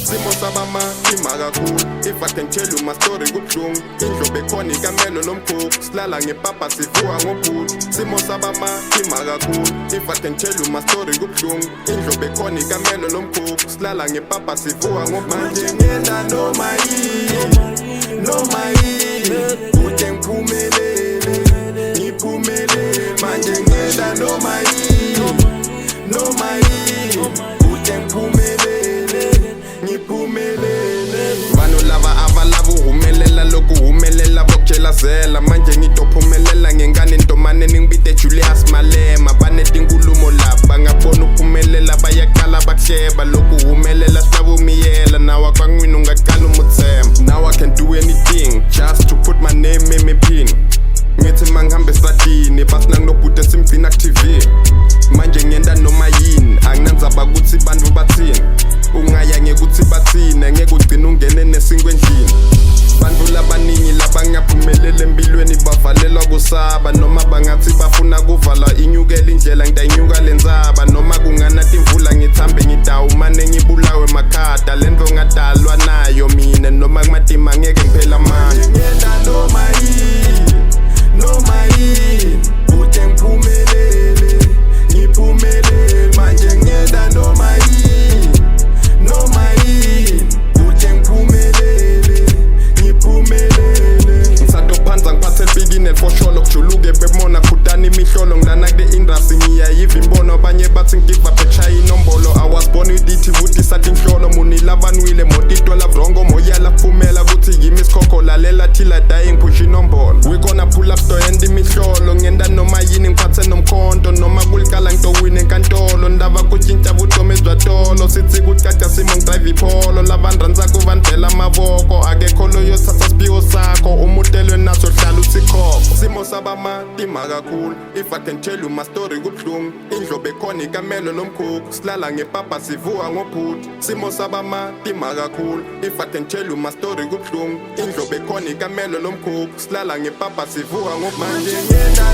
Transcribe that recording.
Simo sabama imaga cool. If I can tell you my story kubuhlungu. Indlobe khona ikamelo nomkhukhu. Silala ngepapa sivuka ngophuthu. Simo sabama imaga cool. If I can tell you my story kubuhlungu. Indlobe khona ikamelo nomkhukhu. Silala ngepapa sivuka ngomanje ngena Nomayini kude ngiphumelele manje ngena Nomayini kude ngiphumelele Vano lava avalava uhumelela loku humelela bokutshela zela manje ngitophumelela ngengane ntomane ningibite Julius Malema banezinkulumo laba bangabona ukuphumelela bayaqala bakusheba loku humelela sinabumiyela nawe kwangwini ungaqala umuthemba. Now I can do anything just to put my name in my pin. Ngithi mangihambe esladini basina nginobhuti esimfina ku-TV manje ngiyenda Nomayini anginandzaba ukuthi bantu bathini ungaya ngekuthi bathine ngeke ugcine ungene nesinkwe endlini. Bantu labaningi labangaphumelela empilweni bavalelwa kusaba noma bangathi bafuna kuvala inyukela indlela ngidayinyuka lenzaba noma kunganathi imvula ngithambe ngidawumane ngibulawe makhada lento ngadalwa nayo mina noma kumadima ngeke ngiphela amandla. Ngiyenda Nomayini kude ngiphumelele manje ngiyenda Nomayini kude ngiphumelele ngisatophanza ngiphathela bikini elfosholo kujuluke bebona khutani imihlolo ngilana kule industry ngiyayiva imbono abanye bathi ngigive up echaya inombolo. I was born with it vuti sathi inhlolo munilavanwile motitola vrongo moyala kuphumela kuthi yimi isikhokho lalela thila dying push inombolo. We gonna pull up to end imihlolo ngiyenda Nomayini ngiphathe nomkhonto noma kulikala ngitowina enkantolo ndava kutshintsha vutomi ezwatolo sithi kucaca simo ngidrive ipholo lavanranza kuvanivela amavoko akekho loyo thatha siphiwo sakho umutelwe naso hlala usikhokho. Simo sabamatima kakhulu. If I can tell you my story kubuhlungu. Indlobe khona ikamelo nomkhukhu. Silala ngepapa sivuka ngophuthu. Simo sabamatima kakhulu. If I can tell you my story kubuhlungu. Indlobe khona ikamelo nomkhukhu. Silala ngepapa sivuka ngomanje ngiyenda